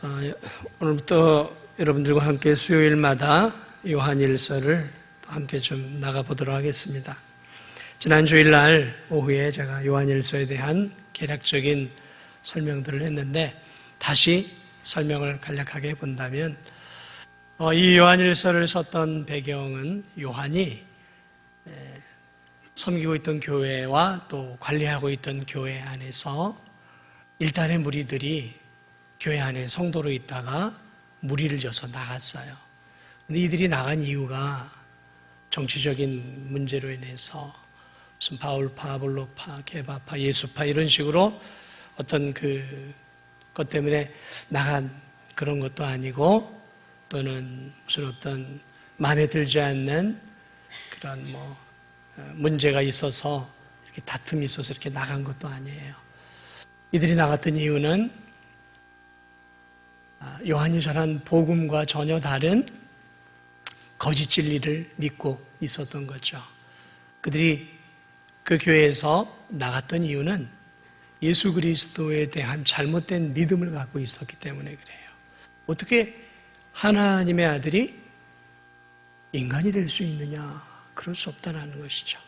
오늘부터 여러분들과 함께 수요일마다 요한일서를 함께 좀 나가보도록 하겠습니다. 지난 주일날 오후에 제가 요한일서에 대한 개략적인 설명들을 했는데 다시 설명을 간략하게 본다면 이 요한일서를 썼던 배경은 요한이 섬기고 있던 교회와 또 관리하고 있던 교회 안에서 일단의 무리들이 교회 안에 성도로 있다가 무리를 져서 나갔어요. 근데 이들이 나간 이유가 정치적인 문제로 인해서 무슨 바울파, 아볼로파, 게바파, 예수파 이런 식으로 어떤 것 때문에 나간 그런 것도 아니고 또는 무슨 어떤 마음에 들지 않는 그런 문제가 있어서 이렇게 다툼이 있어서 이렇게 나간 것도 아니에요. 이들이 나갔던 이유는 요한이 전한 복음과 전혀 다른 거짓 진리를 믿고 있었던 거죠. 그들이 그 교회에서 나갔던 이유는 예수 그리스도에 대한 잘못된 믿음을 갖고 있었기 때문에 그래요. 어떻게 하나님의 아들이 인간이 될 수 있느냐? 그럴 수 없다는 것이죠.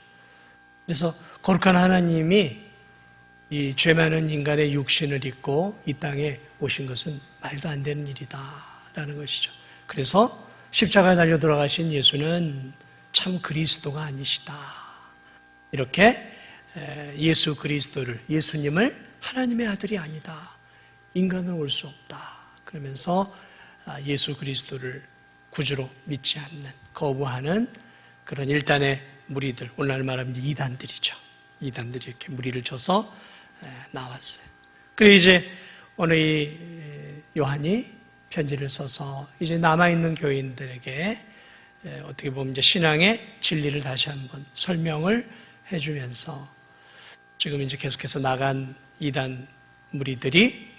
그래서 거룩한 하나님이 이 죄 많은 인간의 육신을 입고 이 땅에 오신 것은 말도 안 되는 일이다라는 것이죠. 그래서 십자가에 달려 돌아가신 예수는 참 그리스도가 아니시다. 이렇게 예수 그리스도를, 예수님을 하나님의 아들이 아니다. 인간은 올 수 없다. 그러면서 예수 그리스도를 구주로 믿지 않는, 거부하는 그런 일단의 무리들, 오늘날 말하면 이단들이죠. 이단들이 이렇게 무리를 쳐서 나왔어요. 그리고 이제 오늘 이 요한이 편지를 써서 이제 남아있는 교인들에게 어떻게 보면 이제 신앙의 진리를 다시 한번 설명을 해주면서 지금 이제 계속해서 나간 이단 무리들이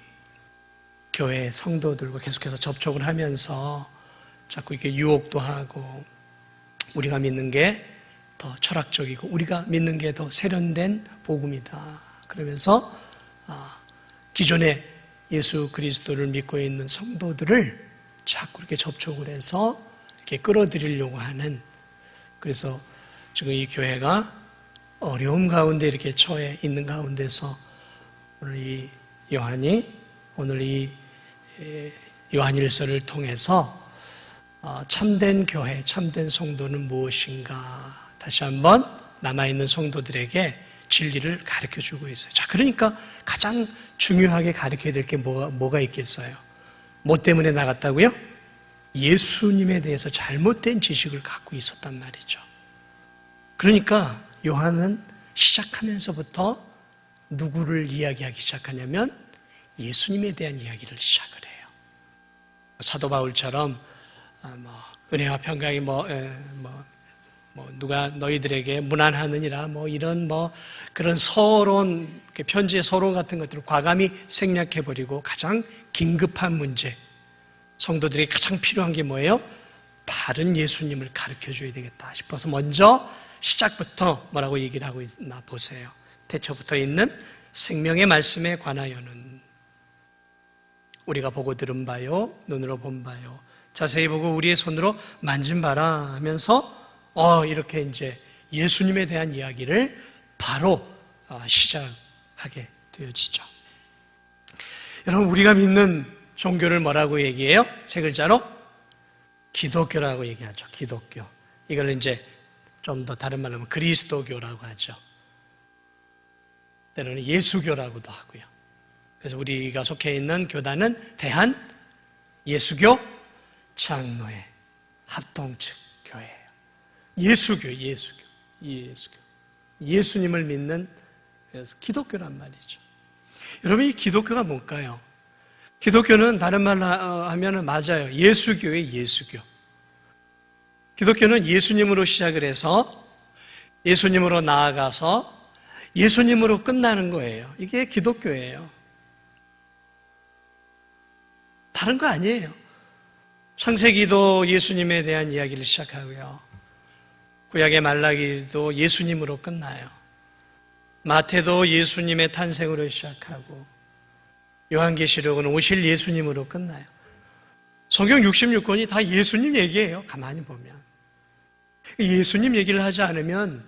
교회 성도들과 계속해서 접촉을 하면서 자꾸 이렇게 유혹도 하고 우리가 믿는 게 더 철학적이고 우리가 믿는 게 더 세련된 복음이다. 그러면서 기존에 예수 그리스도를 믿고 있는 성도들을 자꾸 이렇게 접촉을 해서 이렇게 끌어들이려고 하는, 그래서 지금 이 교회가 어려움 가운데 이렇게 처해 있는 가운데서 오늘 이 요한이 오늘 이 요한일서를 통해서 참된 교회, 참된 성도는 무엇인가 다시 한번 남아있는 성도들에게 진리를 가르쳐주고 있어요. 자, 그러니까 가장 중요하게 가르쳐야 될 게 뭐가 있겠어요? 뭐 때문에 나갔다고요? 예수님에 대해서 잘못된 지식을 갖고 있었단 말이죠. 그러니까 요한은 시작하면서부터 누구를 이야기하기 시작하냐면 예수님에 대한 이야기를 시작을 해요. 사도 바울처럼 은혜와 평강이 누가 너희들에게 무난하느니라 이런 그런 서론, 편지의 서론 같은 것들을 과감히 생략해버리고 가장 긴급한 문제, 성도들이 가장 필요한 게 뭐예요? 바른 예수님을 가르쳐줘야 되겠다 싶어서 먼저 시작부터 뭐라고 얘기를 하고 있나 보세요. 태초부터 있는 생명의 말씀에 관하여는 우리가 보고 들은 바요, 눈으로 본 바요, 자세히 보고 우리의 손으로 만진 바라 하면서 이렇게 이제 예수님에 대한 이야기를 바로 시작하게 되어지죠. 여러분, 우리가 믿는 종교를 뭐라고 얘기해요? 세 글자로 기독교라고 얘기하죠. 기독교. 이걸 이제 좀 더 다른 말로 하면 그리스도교라고 하죠. 때로는 예수교라고도 하고요. 그래서 우리가 속해 있는 교단은 대한 예수교 장로회 합동측 교회예요. 예수교. 예수님을 믿는 기독교란 말이죠. 여러분, 이 기독교가 뭘까요? 기독교는 다른 말로 하면 맞아요. 예수교예요, 예수교. 기독교는 예수님으로 시작을 해서 예수님으로 나아가서 예수님으로 끝나는 거예요. 이게 기독교예요. 다른 거 아니에요. 창세기도 예수님에 대한 이야기를 시작하고요. 구약의 말라기도 예수님으로 끝나요. 마태도 예수님의 탄생으로 시작하고 요한계시록은 오실 예수님으로 끝나요. 성경 66권이 다 예수님 얘기예요. 가만히 보면. 예수님 얘기를 하지 않으면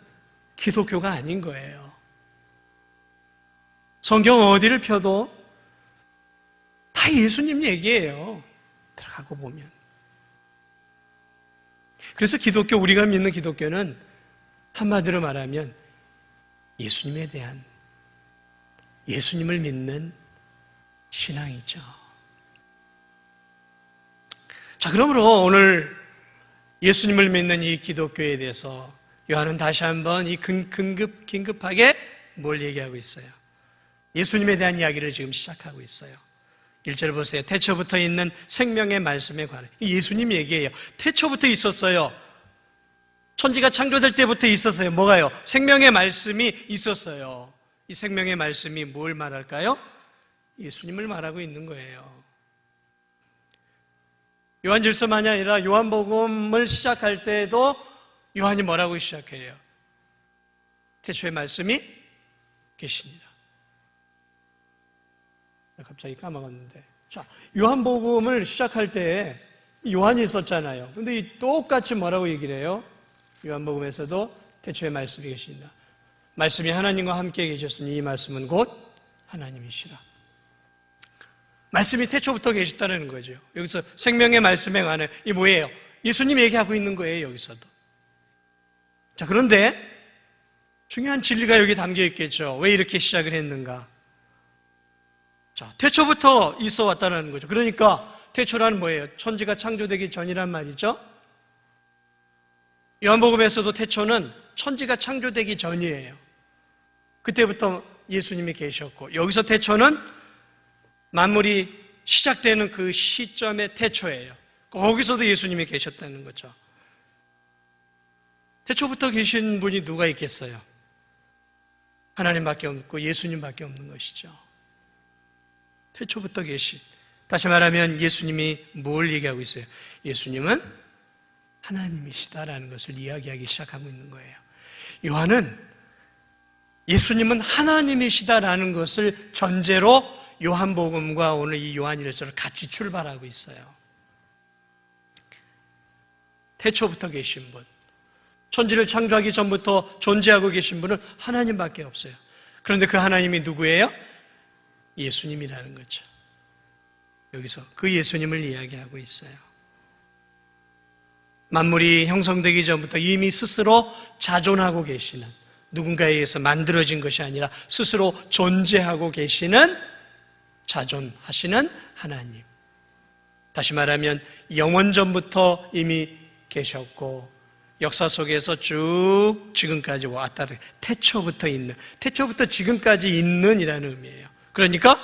기독교가 아닌 거예요. 성경 어디를 펴도 다 예수님 얘기예요. 들어가고 보면. 그래서 기독교, 우리가 믿는 기독교는 한마디로 말하면 예수님에 대한, 예수님을 믿는 신앙이죠. 자, 그러므로 오늘 예수님을 믿는 이 기독교에 대해서 요한은 다시 한번 이 긴급하게 뭘 얘기하고 있어요? 예수님에 대한 이야기를 지금 시작하고 있어요. 1절 보세요. 태초부터 있는 생명의 말씀에 관해. 예수님 얘기예요. 태초부터 있었어요. 천지가 창조될 때부터 있었어요. 뭐가요? 생명의 말씀이 있었어요. 이 생명의 말씀이 뭘 말할까요? 예수님을 말하고 있는 거예요. 요한질서만이 아니라 요한복음을 시작할 때에도 요한이 뭐라고 시작해요? 태초에 말씀이 계시니라. 갑자기 까먹었는데. 자, 요한복음을 시작할 때 요한이 있었잖아요. 근데 똑같이 뭐라고 얘기를 해요? 요한복음에서도 태초에 말씀이 계시니라. 말씀이 하나님과 함께 계셨으니 이 말씀은 곧 하나님이시라. 말씀이 태초부터 계셨다는 거죠. 여기서 생명의 말씀에 관해 이 뭐예요? 예수님 얘기하고 있는 거예요, 여기서도. 자, 그런데 중요한 진리가 여기 담겨 있겠죠. 왜 이렇게 시작을 했는가? 자, 태초부터 있어 왔다는 거죠. 그러니까 태초라는 뭐예요? 천지가 창조되기 전이란 말이죠. 요한복음에서도 태초는 천지가 창조되기 전이에요. 그때부터 예수님이 계셨고, 여기서 태초는 만물이 시작되는 그 시점의 태초예요. 거기서도 예수님이 계셨다는 거죠. 태초부터 계신 분이 누가 있겠어요? 하나님밖에 없고 예수님밖에 없는 것이죠. 태초부터 계신, 다시 말하면 예수님이 뭘 얘기하고 있어요? 예수님은 하나님이시다라는 것을 이야기하기 시작하고 있는 거예요. 요한은 예수님은 하나님이시다라는 것을 전제로 요한복음과 오늘 이 요한일서를 같이 출발하고 있어요. 태초부터 계신 분, 천지를 창조하기 전부터 존재하고 계신 분은 하나님밖에 없어요. 그런데 그 하나님이 누구예요? 예수님이라는 거죠. 여기서 그 예수님을 이야기하고 있어요. 만물이 형성되기 전부터 이미 스스로 자존하고 계시는, 누군가에 의해서 만들어진 것이 아니라 스스로 존재하고 계시는, 자존하시는 하나님. 다시 말하면 영원전부터 이미 계셨고 역사 속에서 쭉 지금까지 왔다. 태초부터 있는, 태초부터 지금까지 있는 이라는 의미예요. 그러니까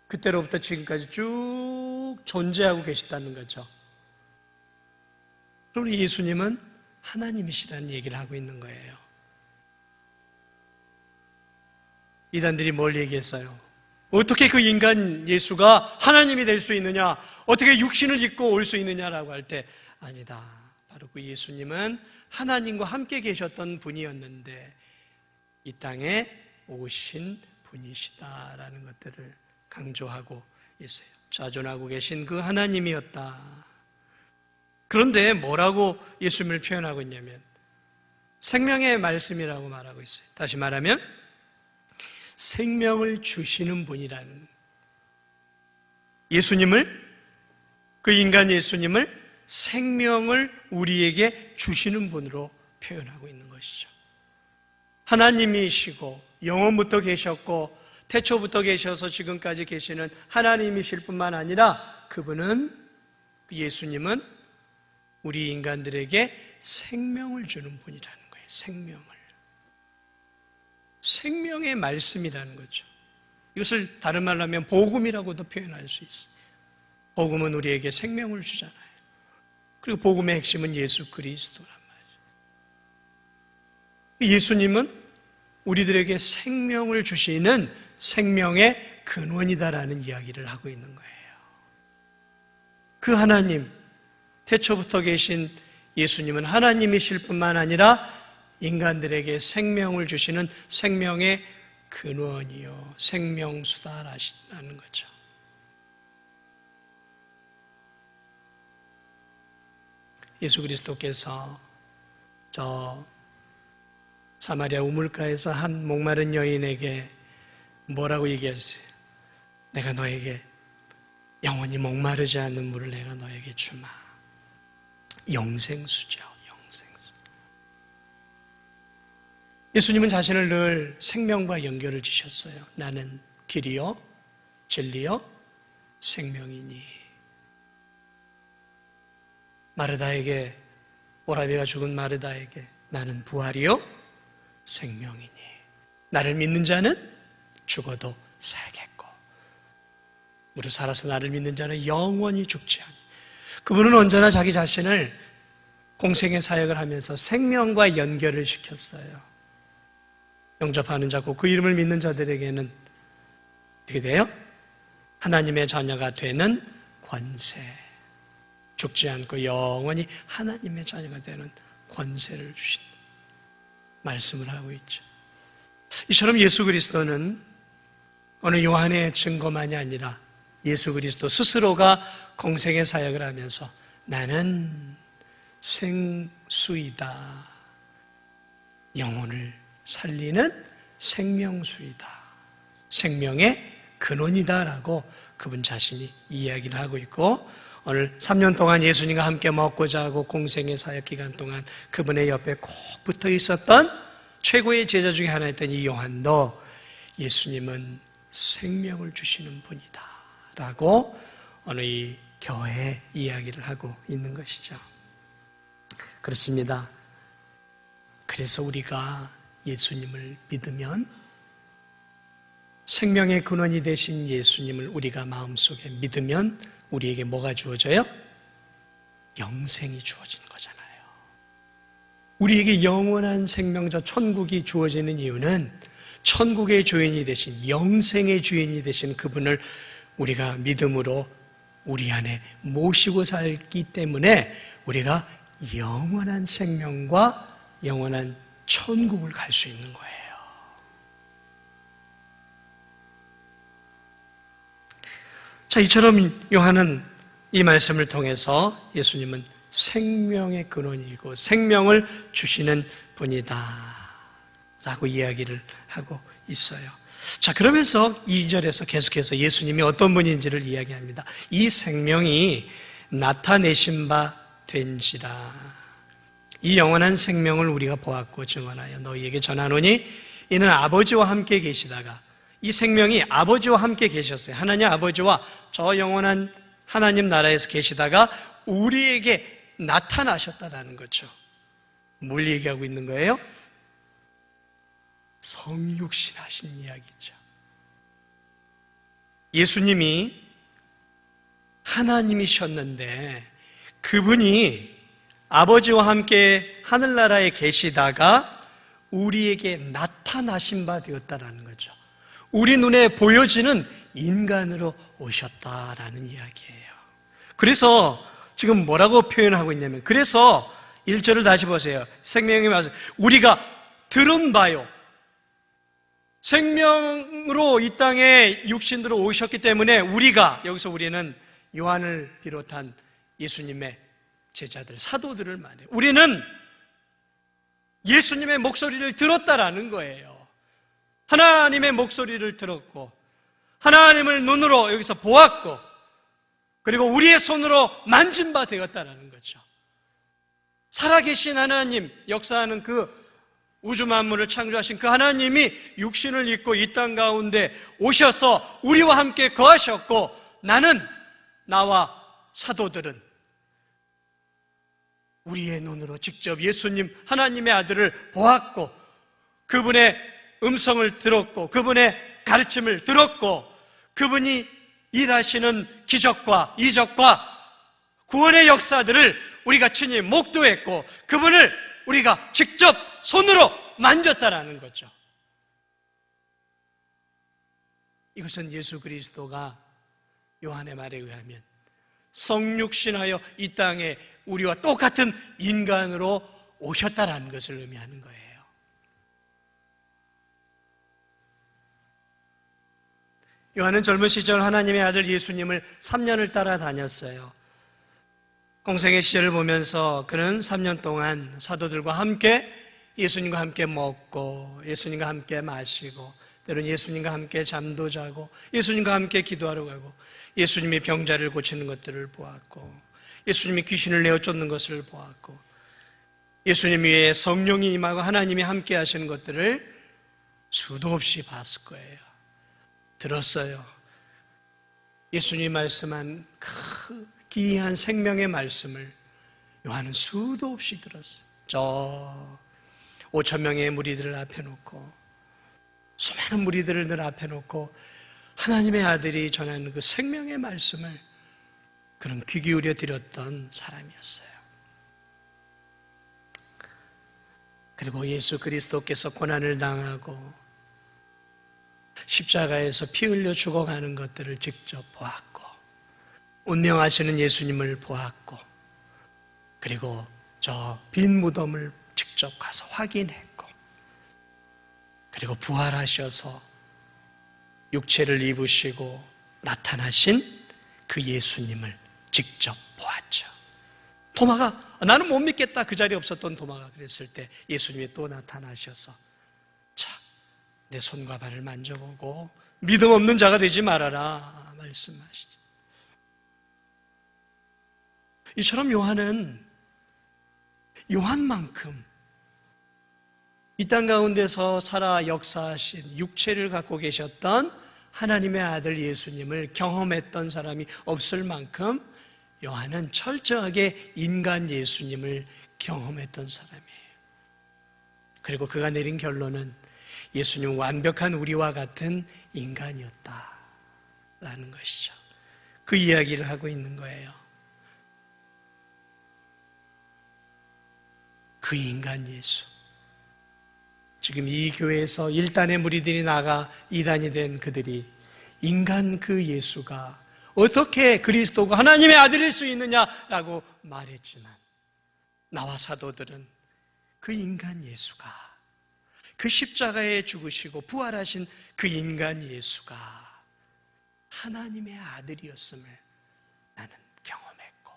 그때로부터 지금까지 쭉 존재하고 계시다는 거죠. 그럼 예수님은 하나님이시라는 얘기를 하고 있는 거예요. 이단들이 뭘 얘기했어요? 어떻게 그 인간 예수가 하나님이 될 수 있느냐? 어떻게 육신을 입고 올 수 있느냐라고 할 때 아니다. 바로 그 예수님은 하나님과 함께 계셨던 분이었는데 이 땅에 오신 분이시다라는 것들을 강조하고 있어요. 자존하고 계신 그 하나님이었다. 그런데 뭐라고 예수님을 표현하고 있냐면 생명의 말씀이라고 말하고 있어요. 다시 말하면 생명을 주시는 분이라는, 예수님을, 그 인간 예수님을 생명을 우리에게 주시는 분으로 표현하고 있는 것이죠. 하나님이시고 영원부터 계셨고 태초부터 계셔서 지금까지 계시는 하나님이실 뿐만 아니라 그분은, 예수님은 우리 인간들에게 생명을 주는 분이라는 거예요. 생명을. 생명의 말씀이라는 거죠. 이것을 다른 말로 하면 복음이라고도 표현할 수 있어요. 복음은 우리에게 생명을 주잖아요. 그리고 복음의 핵심은 예수 그리스도란 말이죠. 예수님은 우리들에게 생명을 주시는 생명의 근원이다라는 이야기를 하고 있는 거예요. 그 하나님, 태초부터 계신 예수님은 하나님이실 뿐만 아니라 인간들에게 생명을 주시는 생명의 근원이요 생명수다라는 거죠. 예수 그리스도께서 저 사마리아 우물가에서 한 목마른 여인에게 뭐라고 얘기하세요? 내가 너에게 영원히 목마르지 않는 물을 내가 너에게 주마. 영생수죠. 영생수. 예수님은 자신을 늘 생명과 연결을 지셨어요. 나는 길이요 진리요 생명이니. 마르다에게, 오라비가 죽은 마르다에게 나는 부활이요 생명이니. 나를 믿는 자는 죽어도 살겠고 무릇 살아서 나를 믿는 자는 영원히 죽지 않니. 그분은 언제나 자기 자신을 공생의 사역을 하면서 생명과 연결을 시켰어요. 영접하는 자고 그 이름을 믿는 자들에게는 어떻게 돼요? 하나님의 자녀가 되는 권세, 죽지 않고 영원히 하나님의 자녀가 되는 권세를 주신다 말씀을 하고 있죠. 이처럼 예수 그리스도는 어느 요한의 증거만이 아니라 예수 그리스도 스스로가 공생의 사역을 하면서 나는 생수이다, 영혼을 살리는 생명수이다, 생명의 근원이다라고 그분 자신이 이야기를 하고 있고, 오늘 3년 동안 예수님과 함께 먹고 자고 공생의 사역 기간 동안 그분의 옆에 꼭 붙어 있었던 최고의 제자 중에 하나였던 이 요한도 예수님은 생명을 주시는 분이다 라고 오늘 이 교회 이야기를 하고 있는 것이죠. 그렇습니다. 그래서 우리가 예수님을 믿으면 생명의 근원이 되신 예수님을 우리가 마음속에 믿으면 우리에게 뭐가 주어져요? 영생이 주어지는 거잖아요. 우리에게 영원한 생명자 천국이 주어지는 이유는 천국의 주인이 되신, 영생의 주인이 되신 그분을 우리가 믿음으로 우리 안에 모시고 살기 때문에 우리가 영원한 생명과 영원한 천국을 갈 수 있는 거예요. 자, 이처럼 요한은 이 말씀을 통해서 예수님은 생명의 근원이고 생명을 주시는 분이다 라고 이야기를 하고 있어요. 자, 그러면서 2절에서 계속해서 예수님이 어떤 분인지를 이야기합니다. 이 생명이 나타내신 바 된지라. 이 영원한 생명을 우리가 보았고 증언하여 너희에게 전하노니 이는 아버지와 함께 계시다가, 이 생명이 아버지와 함께 계셨어요. 하나님 아버지와 저 영원한 하나님 나라에서 계시다가 우리에게 나타나셨다라는 거죠. 뭘 얘기하고 있는 거예요? 성육신 하신 이야기죠. 예수님이 하나님이셨는데 그분이 아버지와 함께 하늘나라에 계시다가 우리에게 나타나신 바 되었다라는 거죠. 우리 눈에 보여지는 인간으로 오셨다라는 이야기예요. 그래서 지금 뭐라고 표현하고 있냐면, 그래서 1절을 다시 보세요. 생명이 와서 우리가 들은 바요. 생명으로 이 땅에 육신으로 오셨기 때문에 우리가, 여기서 우리는 요한을 비롯한 예수님의 제자들, 사도들을 말해요. 우리는 예수님의 목소리를 들었다라는 거예요. 하나님의 목소리를 들었고 하나님을 눈으로 여기서 보았고 그리고 우리의 손으로 만진 바 되었다라는 거죠. 살아계신 하나님, 역사하는 그 우주 만물을 창조하신 그 하나님이 육신을 입고 이 땅 가운데 오셔서 우리와 함께 거하셨고, 나와 사도들은 우리의 눈으로 직접 예수님 하나님의 아들을 보았고 그분의 음성을 들었고 그분의 가르침을 들었고 그분이 일하시는 기적과 이적과 구원의 역사들을 우리가 친히 목도했고 그분을 우리가 직접 손으로 만졌다라는 거죠. 이것은 예수 그리스도가 요한의 말에 의하면 성육신하여 이 땅에 우리와 똑같은 인간으로 오셨다라는 것을 의미하는 거예요. 요한은 젊은 시절 하나님의 아들 예수님을 3년을 따라다녔어요. 공생의 시절을 보면서 그는 3년 동안 사도들과 함께 예수님과 함께 먹고 예수님과 함께 마시고 때로는 예수님과 함께 잠도 자고 예수님과 함께 기도하러 가고 예수님이 병자를 고치는 것들을 보았고 예수님이 귀신을 내어 쫓는 것을 보았고 예수님 위에 성령이 임하고 하나님이 함께 하시는 것들을 수도 없이 봤을 거예요. 들었어요. 예수님이 말씀한 그 기이한 생명의 말씀을 요한은 수도 없이 들었어요. 저 5천 명의 무리들을 앞에 놓고 수많은 무리들을 늘 앞에 놓고 하나님의 아들이 전하는 그 생명의 말씀을 그런 귀 기울여 드렸던 사람이었어요. 그리고 예수 그리스도께서 고난을 당하고 십자가에서 피 흘려 죽어가는 것들을 직접 보았고 운명하시는 예수님을 보았고 그리고 저 빈 무덤을 직접 가서 확인했고 그리고 부활하셔서 육체를 입으시고 나타나신 그 예수님을 직접 보았죠. 도마가 나는 못 믿겠다 그 자리에 없었던 도마가 그랬을 때 예수님이 또 나타나셔서 자, 내 손과 발을 만져보고 믿음 없는 자가 되지 말아라 말씀하시죠. 이처럼 요한은 요한만큼 이 땅 가운데서 살아 역사하신 육체를 갖고 계셨던 하나님의 아들 예수님을 경험했던 사람이 없을 만큼 요한은 철저하게 인간 예수님을 경험했던 사람이에요. 그리고 그가 내린 결론은 예수님은 완벽한 우리와 같은 인간이었다라는 것이죠. 그 이야기를 하고 있는 거예요. 그 인간 예수. 지금 이 교회에서 1단의 무리들이 나가 2단이 된 그들이 인간 그 예수가 어떻게 그리스도가 하나님의 아들일 수 있느냐라고 말했지만 나와 사도들은 그 인간 예수가 그 십자가에 죽으시고 부활하신 그 인간 예수가 하나님의 아들이었음을 나는 경험했고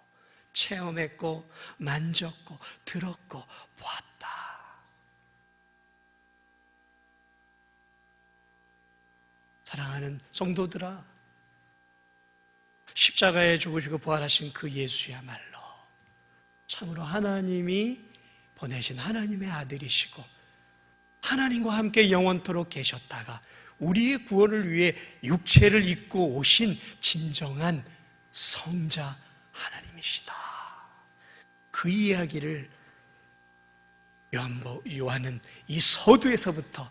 체험했고 만졌고 들었고 보았다. 사랑하는 성도들아, 십자가에 죽으시고 부활하신 그 예수야말로 참으로 하나님이 보내신 하나님의 아들이시고 하나님과 함께 영원토록 계셨다가 우리의 구원을 위해 육체를 입고 오신 진정한 성자 하나님이시다. 그 이야기를 요한은 이 서두에서부터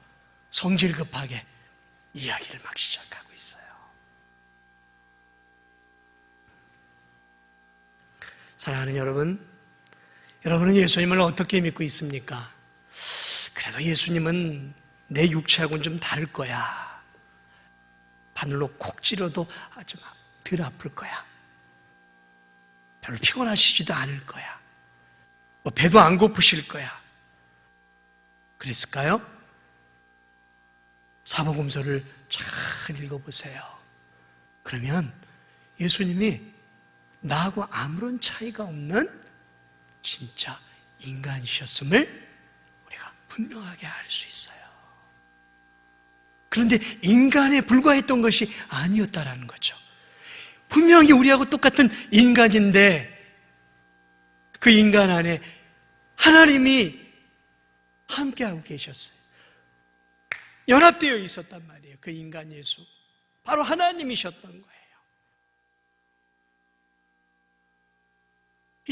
성질급하게 이야기를 막 시작하고 있어요. 사랑하는 여러분, 여러분은 예수님을 어떻게 믿고 있습니까? 그래도 예수님은 내 육체하고는 좀 다를 거야. 바늘로 콕 찔러도 좀 덜 아플 거야. 별로 피곤하시지도 않을 거야. 배도 안 고프실 거야. 그랬을까요? 사복음서를 잘 읽어보세요. 그러면 예수님이 나하고 아무런 차이가 없는 진짜 인간이셨음을 우리가 분명하게 알 수 있어요. 그런데 인간에 불과했던 것이 아니었다라는 거죠. 분명히 우리하고 똑같은 인간인데 그 인간 안에 하나님이 함께하고 계셨어요. 연합되어 있었단 말이에요. 그 인간 예수. 바로 하나님이셨던 거예요.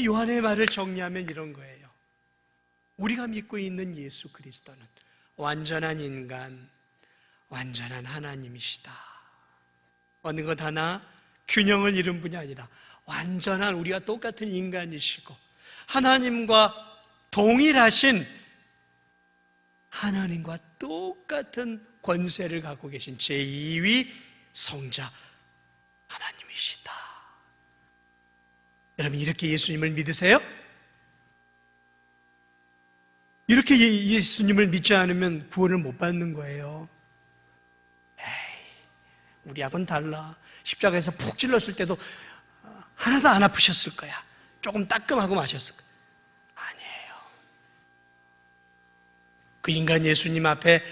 요한의 말을 정리하면 이런 거예요. 우리가 믿고 있는 예수 그리스도는 완전한 인간, 완전한 하나님이시다. 어느 것 하나 균형을 잃은 분이 아니라 완전한 우리가 똑같은 인간이시고 하나님과 동일하신 하나님과 똑같은 권세를 갖고 계신 제2위 성자 하나님이시다. 여러분 이렇게 예수님을 믿으세요? 이렇게 예수님을 믿지 않으면 구원을 못 받는 거예요. 에이, 우리하고는 달라. 십자가에서 푹 찔렀을 때도 하나도 안 아프셨을 거야. 조금 따끔하고 마셨을 거야. 아니에요. 그 인간 예수님 앞에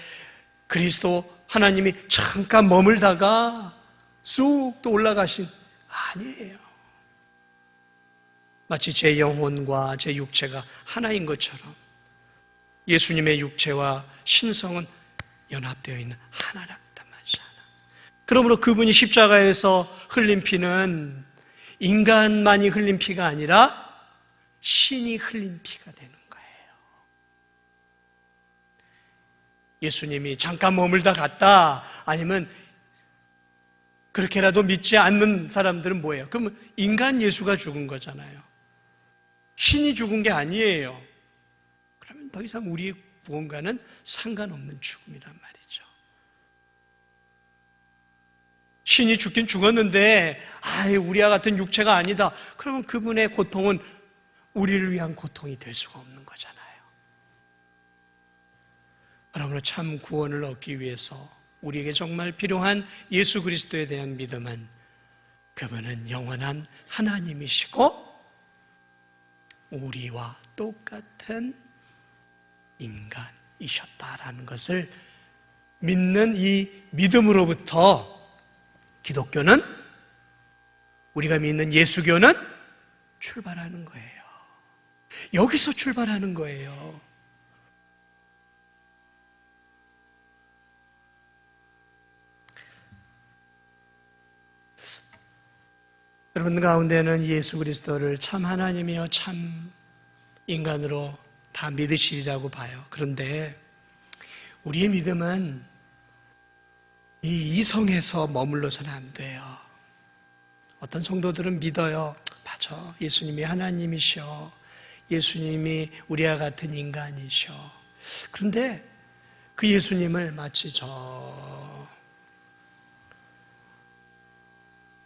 그리스도 하나님이 잠깐 머물다가 쑥 또 올라가신, 아니에요. 마치 제 영혼과 제 육체가 하나인 것처럼 예수님의 육체와 신성은 연합되어 있는 하나랍니다. 그러므로 그분이 십자가에서 흘린 피는 인간만이 흘린 피가 아니라 신이 흘린 피가 되는 거예요. 예수님이 잠깐 머물다 갔다, 아니면 그렇게라도 믿지 않는 사람들은 뭐예요? 그러면 인간 예수가 죽은 거잖아요. 신이 죽은 게 아니에요. 그러면 더 이상 우리의 구원과는 상관없는 죽음이란 말이죠. 신이 죽긴 죽었는데 우리와 같은 육체가 아니다. 그러면 그분의 고통은 우리를 위한 고통이 될 수가 없는 거잖아요. 그러므로 참 구원을 얻기 위해서 우리에게 정말 필요한 예수 그리스도에 대한 믿음은 그분은 영원한 하나님이시고 우리와 똑같은 인간이셨다라는 것을 믿는 이 믿음으로부터 기독교는, 우리가 믿는 예수교는 출발하는 거예요. 여기서 출발하는 거예요. 여러분 가운데는 예수 그리스도를 참 하나님이요 참 인간으로 다 믿으시리라고 봐요. 그런데 우리의 믿음은 이 이성에서 머물러서는 안 돼요. 어떤 성도들은 믿어요. 맞아, 예수님이 하나님이셔. 예수님이 우리와 같은 인간이셔. 그런데 그 예수님을 마치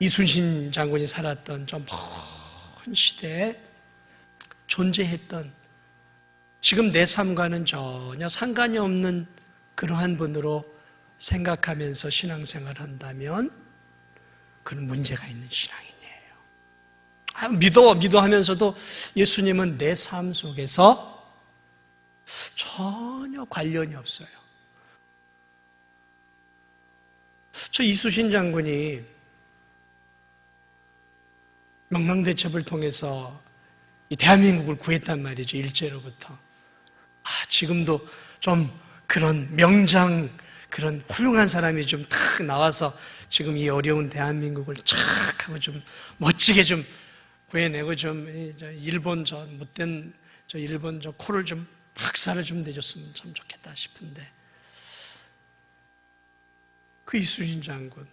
이순신 장군이 살았던 저 먼 시대에 존재했던, 지금 내 삶과는 전혀 상관이 없는 그러한 분으로 생각하면서 신앙생활을 한다면 그건 문제가 있는 신앙인이에요. 믿어 하면서도 예수님은 내 삶 속에서 전혀 관련이 없어요. 저 이순신 장군이 명랑대첩을 통해서 이 대한민국을 구했단 말이죠. 일제로부터. 지금도 좀 그런 명장, 그런 훌륭한 사람이 좀 탁 나와서 지금 이 어려운 대한민국을 착 하고 좀 멋지게 좀 구해내고 좀 일본 저 못된 저 일본 저 코를 좀 박살을 좀 내줬으면 참 좋겠다 싶은데, 그 이순신 장군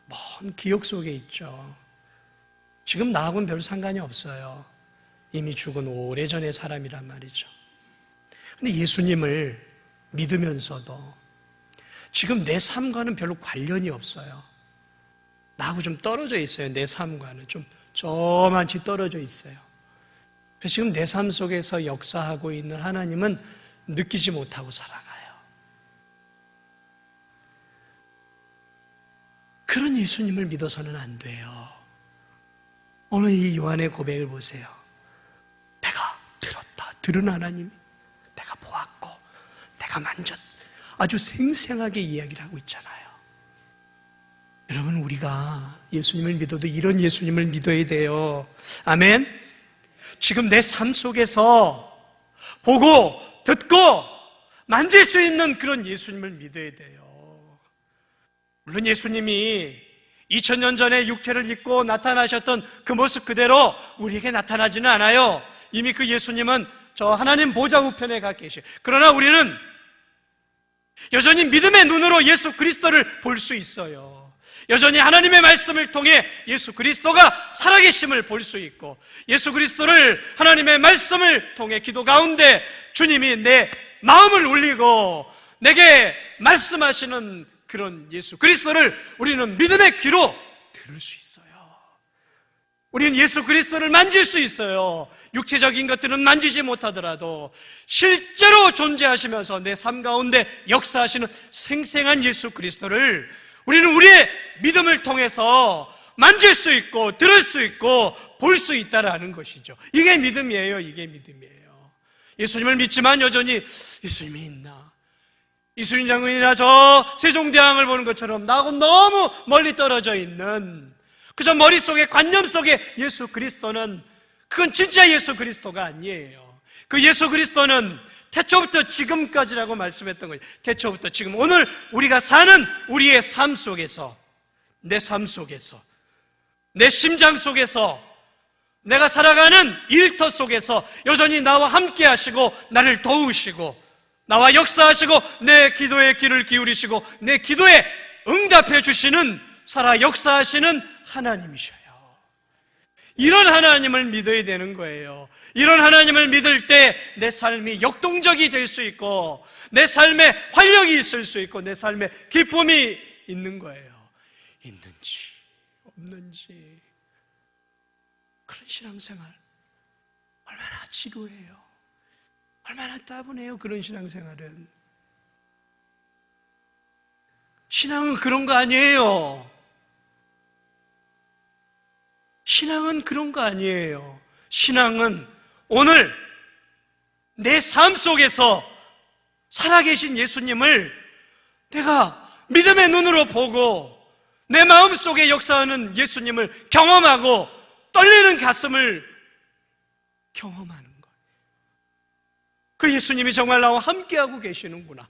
먼 기억 속에 있죠. 지금 나하고는 별 상관이 없어요. 이미 죽은 오래전의 사람이란 말이죠. 근데 예수님을 믿으면서도 지금 내 삶과는 별로 관련이 없어요. 나하고 좀 떨어져 있어요. 내 삶과는 좀 저만치 떨어져 있어요. 그래서 지금 내 삶 속에서 역사하고 있는 하나님은 느끼지 못하고 살아가요. 그런 예수님을 믿어서는 안 돼요. 오늘 이 요한의 고백을 보세요. 내가 들은 하나님, 내가 보았고 내가 만졌, 아주 생생하게 이야기를 하고 있잖아요. 여러분, 우리가 예수님을 믿어도 이런 예수님을 믿어야 돼요. 아멘. 지금 내 삶 속에서 보고 듣고 만질 수 있는 그런 예수님을 믿어야 돼요. 물론 예수님이 2000년 전에 육체를 입고 나타나셨던 그 모습 그대로 우리에게 나타나지는 않아요. 이미 그 예수님은 저 하나님 보좌 우편에 가 계셔요. 그러나 우리는 여전히 믿음의 눈으로 예수 그리스도를 볼 수 있어요. 여전히 하나님의 말씀을 통해 예수 그리스도가 살아계심을 볼 수 있고, 예수 그리스도를 하나님의 말씀을 통해 기도 가운데 주님이 내 마음을 울리고 내게 말씀하시는 그런 예수 그리스도를 우리는 믿음의 귀로 들을 수 있어요. 우리는 예수 그리스도를 만질 수 있어요. 육체적인 것들은 만지지 못하더라도 실제로 존재하시면서 내 삶 가운데 역사하시는 생생한 예수 그리스도를 우리는 우리의 믿음을 통해서 만질 수 있고 들을 수 있고 볼 수 있다라는 것이죠. 이게 믿음이에요. 이게 믿음이에요. 예수님을 믿지만 여전히 예수님이 있나? 이순신 장군이나 저 세종대왕을 보는 것처럼 나하고 너무 멀리 떨어져 있는, 그저 머릿속에 관념 속에 예수 그리스도는, 그건 진짜 예수 그리스도가 아니에요. 그 예수 그리스도는 태초부터 지금까지라고 말씀했던 거예요. 태초부터 지금, 오늘 우리가 사는 우리의 삶 속에서, 내 삶 속에서, 내 심장 속에서, 내가 살아가는 일터 속에서 여전히 나와 함께 하시고 나를 도우시고 나와 역사하시고 내 기도에 귀를 기울이시고 내 기도에 응답해 주시는, 살아 역사하시는 하나님이셔요. 이런 하나님을 믿어야 되는 거예요. 이런 하나님을 믿을 때 내 삶이 역동적이 될 수 있고 내 삶에 활력이 있을 수 있고 내 삶에 기쁨이 있는 거예요. 있는지 없는지, 그런 신앙생활 얼마나 지루해요. 얼마나 따분해요. 그런 신앙생활은. 신앙은 그런 거 아니에요. 신앙은 그런 거 아니에요. 신앙은 오늘 내 삶 속에서 살아계신 예수님을 내가 믿음의 눈으로 보고 내 마음속에 역사하는 예수님을 경험하고 떨리는 가슴을 경험하는 거예요. 그 예수님이 정말 나와 함께하고 계시는구나.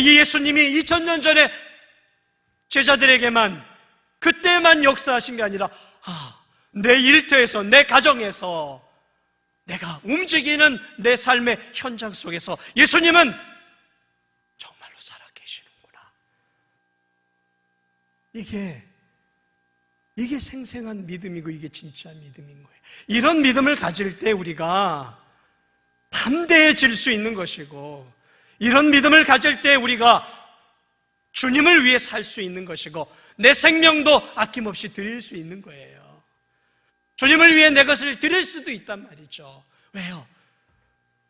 이 예수님이 2000년 전에 제자들에게만, 그때만 역사하신 게 아니라 내 일터에서, 내 가정에서, 내가 움직이는 내 삶의 현장 속에서 예수님은 정말로 살아계시는구나. 이게 생생한 믿음이고 이게 진짜 믿음인 거예요. 이런 믿음을 가질 때 우리가 담대해질 수 있는 것이고, 이런 믿음을 가질 때 우리가 주님을 위해 살 수 있는 것이고 내 생명도 아낌없이 드릴 수 있는 거예요. 주님을 위해 내 것을 드릴 수도 있단 말이죠. 왜요?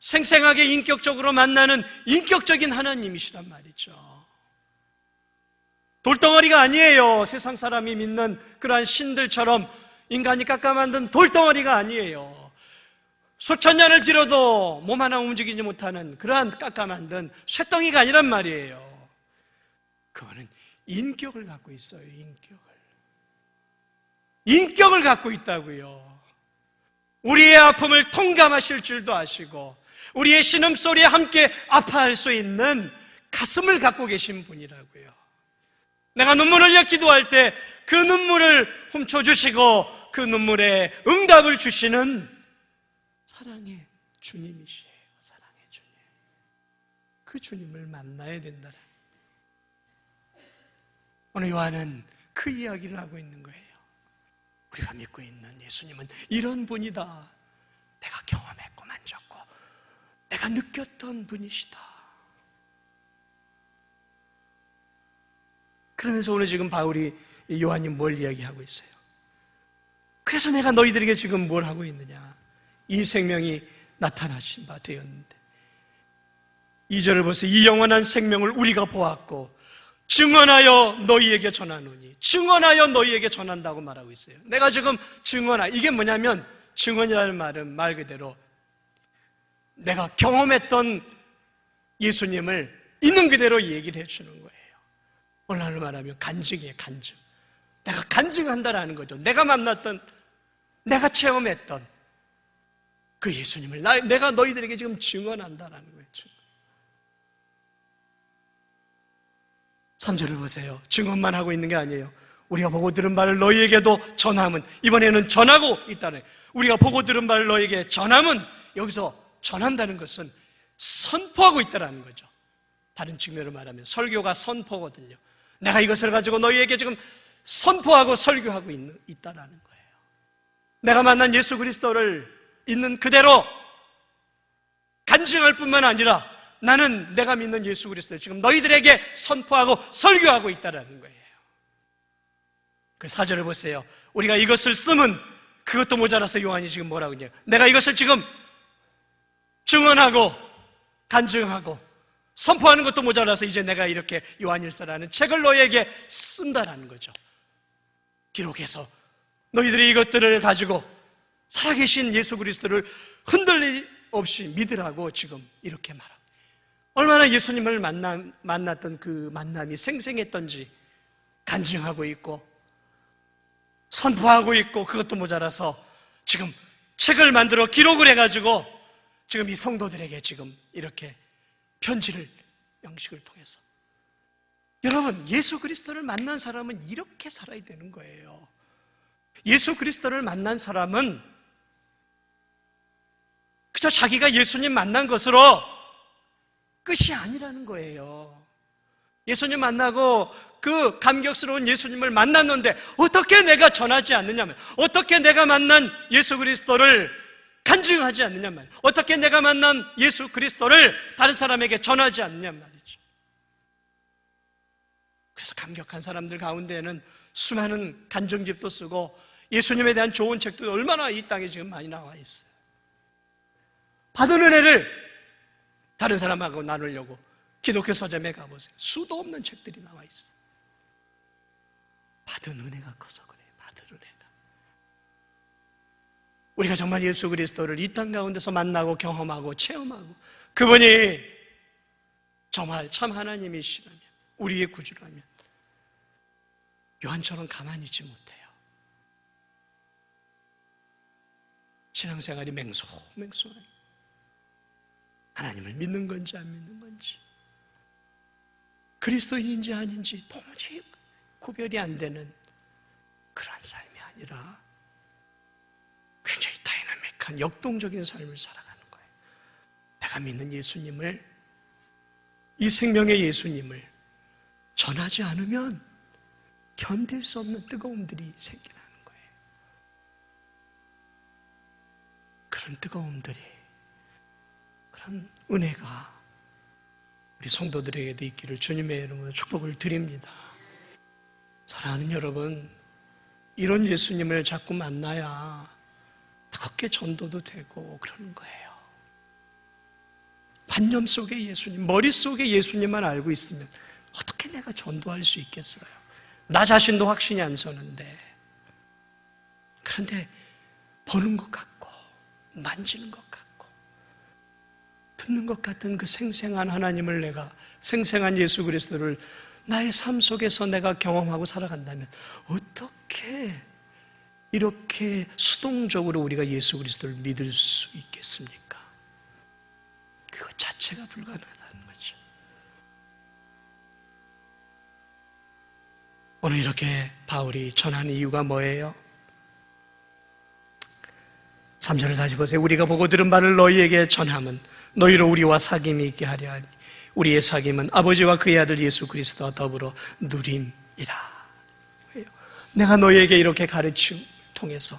생생하게 인격적으로 만나는 인격적인 하나님이시란 말이죠. 돌덩어리가 아니에요. 세상 사람이 믿는 그러한 신들처럼 인간이 깎아 만든 돌덩어리가 아니에요. 수천 년을 길어도 몸 하나 움직이지 못하는 그러한 깎아 만든 쇠덩이가 아니란 말이에요. 그거는 인격을 갖고 있어요. 인격을 갖고 있다고요. 우리의 아픔을 통감하실 줄도 아시고 우리의 신음소리에 함께 아파할 수 있는 가슴을 갖고 계신 분이라고요. 내가 눈물을 흘려 기도할 때 그 눈물을 훔쳐주시고 그 눈물에 응답을 주시는 사랑의 주님이시에요. 사랑의 주님. 그 주님을 만나야 된다. 오늘 요한은 그 이야기를 하고 있는 거예요. 우리가 믿고 있는 예수님은 이런 분이다. 내가 경험했고 만졌고 내가 느꼈던 분이시다. 그러면서 오늘 지금 바울이, 요한이 뭘 이야기하고 있어요? 그래서 내가 너희들에게 지금 뭘 하고 있느냐? 이 생명이 나타나신 바 되었는데 2절을 보세요. 이 영원한 생명을 우리가 보았고 증언하여 너희에게 전하노니, 증언하여 너희에게 전한다고 말하고 있어요. 내가 지금 이게 뭐냐면, 증언이라는 말은 말 그대로 내가 경험했던 예수님을 있는 그대로 얘기를 해주는 거예요. 오늘날로 말하면 간증이에요. 간증. 내가 간증한다라는 거죠. 내가 만났던, 내가 체험했던 그 예수님을 내가 너희들에게 지금 증언한다라는 거예요. 3절을 보세요. 증언만 하고 있는 게 아니에요. 우리가 보고 들은 바를 너희에게도 전함은, 이번에는 전하고 있다는, 우리가 보고 들은 바를 너희에게 전함은, 여기서 전한다는 것은 선포하고 있다는 거죠. 다른 측면으로 말하면 설교가 선포거든요. 내가 이것을 가지고 너희에게 지금 선포하고 설교하고 있다는 거예요. 내가 만난 예수 그리스도를 있는 그대로 간증할 뿐만 아니라 나는 내가 믿는 예수 그리스도를 지금 너희들에게 선포하고 설교하고 있다는 거예요. 그래서 4절을 보세요. 우리가 이것을 쓰면 그것도 모자라서 요한이 지금 뭐라고 하냐, 내가 이것을 지금 증언하고 간증하고 선포하는 것도 모자라서 이제 내가 이렇게 요한일서라는 책을 너희에게 쓴다라는 거죠. 기록해서 너희들이 이것들을 가지고 살아계신 예수 그리스도를 흔들림 없이 믿으라고 지금 이렇게 말합니다. 얼마나 예수님을 만났던 그 만남이 생생했던지 간증하고 있고 선포하고 있고, 그것도 모자라서 지금 책을 만들어 기록을 해가지고 지금 이 성도들에게 지금 이렇게 편지를 양식을 통해서, 여러분, 예수 그리스도를 만난 사람은 이렇게 살아야 되는 거예요. 예수 그리스도를 만난 사람은 그저 자기가 예수님 만난 것으로 끝이 아니라는 거예요. 예수님 만나고 그 감격스러운 예수님을 만났는데 어떻게 내가 전하지 않느냐면, 어떻게 내가 만난 예수 그리스도를 간증하지 않느냐면, 어떻게 내가 만난 예수 그리스도를 다른 사람에게 전하지 않느냐 말이죠. 그래서 감격한 사람들 가운데는 수많은 간증집도 쓰고 예수님에 대한 좋은 책도 얼마나 이 땅에 지금 많이 나와 있어요. 받은 은혜를 다른 사람하고 나누려고 기독교 서점에 가보세요. 수도 없는 책들이 나와 있어요. 받은 은혜가 커서 그래요. 받은 은혜가. 우리가 정말 예수 그리스도를 이 땅 가운데서 만나고 경험하고 체험하고, 그분이 정말 참 하나님이시라면, 우리의 구주라면 요한처럼 가만히 있지 못해요. 신앙생활이 맹소맹소하게 하나님을 믿는 건지 안 믿는 건지, 그리스도인인지 아닌지 도무지 구별이 안 되는 그런 삶이 아니라 굉장히 다이나믹한 역동적인 삶을 살아가는 거예요. 내가 믿는 예수님을, 이 생명의 예수님을 전하지 않으면 견딜 수 없는 뜨거움들이 생겨나는 거예요. 그런 뜨거움들이, 그런 은혜가 우리 성도들에게도 있기를 주님의 이름으로 축복을 드립니다. 사랑하는 여러분, 이런 예수님을 자꾸 만나야 뜨겁게 전도도 되고 그러는 거예요. 관념 속의 예수님, 머릿속에 예수님만 알고 있으면 어떻게 내가 전도할 수 있겠어요? 나 자신도 확신이 안 서는데. 그런데 보는 것 같고 만지는 것 같고 듣는 것 같은 그 생생한 하나님을, 내가 생생한 예수 그리스도를 나의 삶 속에서 내가 경험하고 살아간다면 어떻게 이렇게 수동적으로 우리가 예수 그리스도를 믿을 수 있겠습니까? 그것 자체가 불가능하다는 거죠. 오늘 이렇게 바울이 전하는 이유가 뭐예요? 3절을 다시 보세요. 우리가 보고 들은 바를 너희에게 전함은 너희로 우리와 사귐이 있게 하려 하니 우리의 사귐은 아버지와 그의 아들 예수 그리스도와 더불어 누림이라. 내가 너희에게 이렇게 가르침 통해서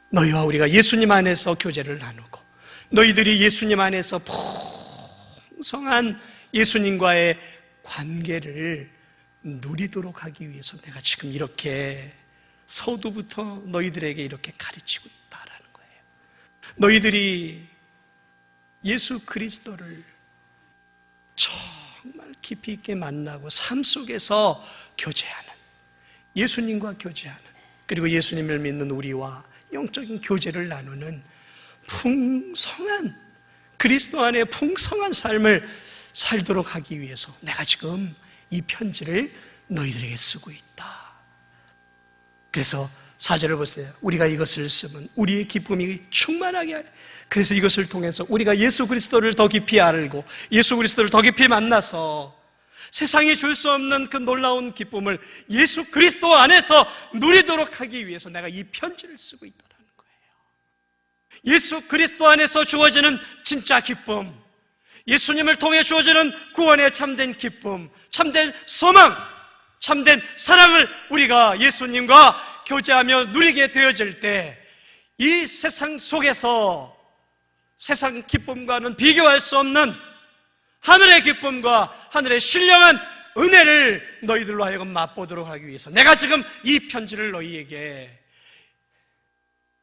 너희와 우리가 예수님 안에서 교제를 나누고, 너희들이 예수님 안에서 풍성한 예수님과의 관계를 누리도록 하기 위해서 내가 지금 이렇게 서두부터 너희들에게 이렇게 가르치고 있다라는 거예요. 너희들이 예수 그리스도를 정말 깊이 있게 만나고 삶 속에서 교제하는, 예수님과 교제하는, 그리고 예수님을 믿는 우리와 영적인 교제를 나누는 풍성한, 그리스도 안에 풍성한 삶을 살도록 하기 위해서 내가 지금 이 편지를 너희들에게 쓰고 있다. 그래서 4절을 보세요. 우리가 이것을 쓰면 우리의 기쁨이 충만하게 하리. 그래서 이것을 통해서 우리가 예수 그리스도를 더 깊이 알고 예수 그리스도를 더 깊이 만나서 세상이 줄 수 없는 그 놀라운 기쁨을 예수 그리스도 안에서 누리도록 하기 위해서 내가 이 편지를 쓰고 있다는 거예요. 예수 그리스도 안에서 주어지는 진짜 기쁨, 예수님을 통해 주어지는 구원의 참된 기쁨, 참된 소망, 참된 사랑을 우리가 예수님과 교제하며 누리게 되어질 때 이 세상 속에서 세상 기쁨과는 비교할 수 없는 하늘의 기쁨과 하늘의 신령한 은혜를 너희들로 하여금 맛보도록 하기 위해서 내가 지금 이 편지를 너희에게,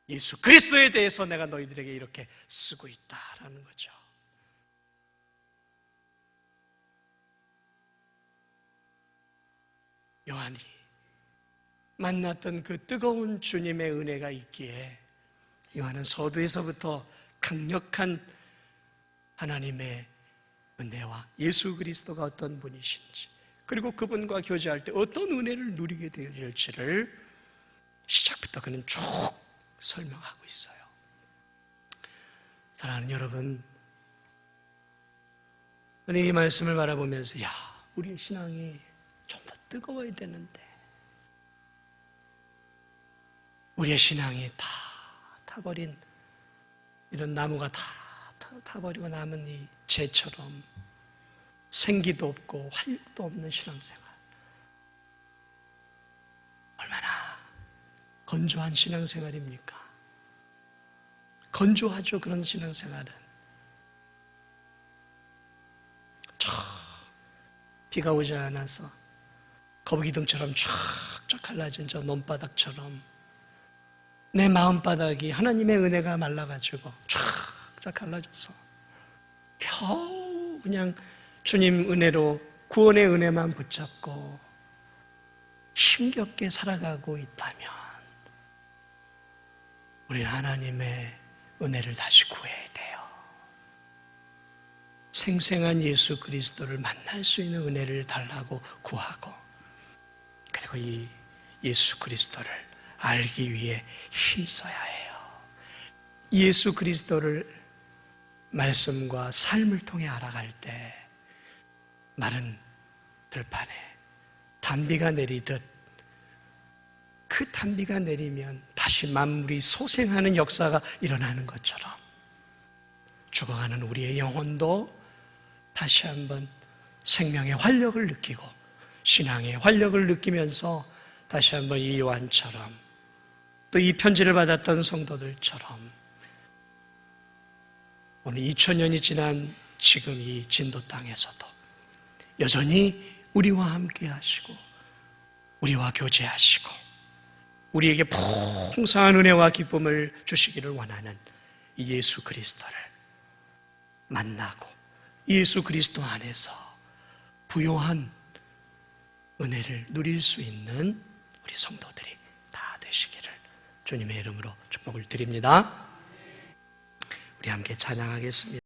예수 그리스도에 대해서 내가 너희들에게 이렇게 쓰고 있다라는 거죠. 요한이 만났던 그 뜨거운 주님의 은혜가 있기에 요한은 서두에서부터 강력한 하나님의 은혜와 예수 그리스도가 어떤 분이신지, 그리고 그분과 교제할 때 어떤 은혜를 누리게 되어질지를 시작부터 그는 쭉 설명하고 있어요. 사랑하는 여러분, 이 말씀을 바라보면서 우리의 신앙이 좀 더 뜨거워야 되는데, 우리의 신앙이 다 타버린, 이런 나무가 다 타버리고 남은 이 재처럼 생기도 없고 활력도 없는 신앙생활, 얼마나 건조한 신앙생활입니까? 건조하죠, 그런 신앙생활은. 비가 오지 않아서 거북이등처럼 쫙쫙 갈라진 저 논바닥처럼 내 마음바닥이 하나님의 은혜가 말라가지고 쫙쫙 갈라져서 겨우 그냥 주님 은혜로, 구원의 은혜만 붙잡고 힘겹게 살아가고 있다면 우리는 하나님의 은혜를 다시 구해야 돼요. 생생한 예수 그리스도를 만날 수 있는 은혜를 달라고 구하고, 그리고 이 예수 그리스도를 알기 위해 힘써야 해요. 예수 그리스도를 말씀과 삶을 통해 알아갈 때 마른 들판에 단비가 내리듯, 그 단비가 내리면 다시 만물이 소생하는 역사가 일어나는 것처럼 죽어가는 우리의 영혼도 다시 한번 생명의 활력을 느끼고 신앙의 활력을 느끼면서 다시 한번 이 요한처럼, 또 이 편지를 받았던 성도들처럼 오늘 2000년이 지난 지금 이 진도 땅에서도 여전히 우리와 함께 하시고 우리와 교제하시고 우리에게 풍성한 은혜와 기쁨을 주시기를 원하는 이 예수 그리스도를 만나고 예수 그리스도 안에서 부요한 은혜를 누릴 수 있는 우리 성도들이 다 되시기를 주님의 이름으로 축복을 드립니다. 우리 함께 찬양하겠습니다.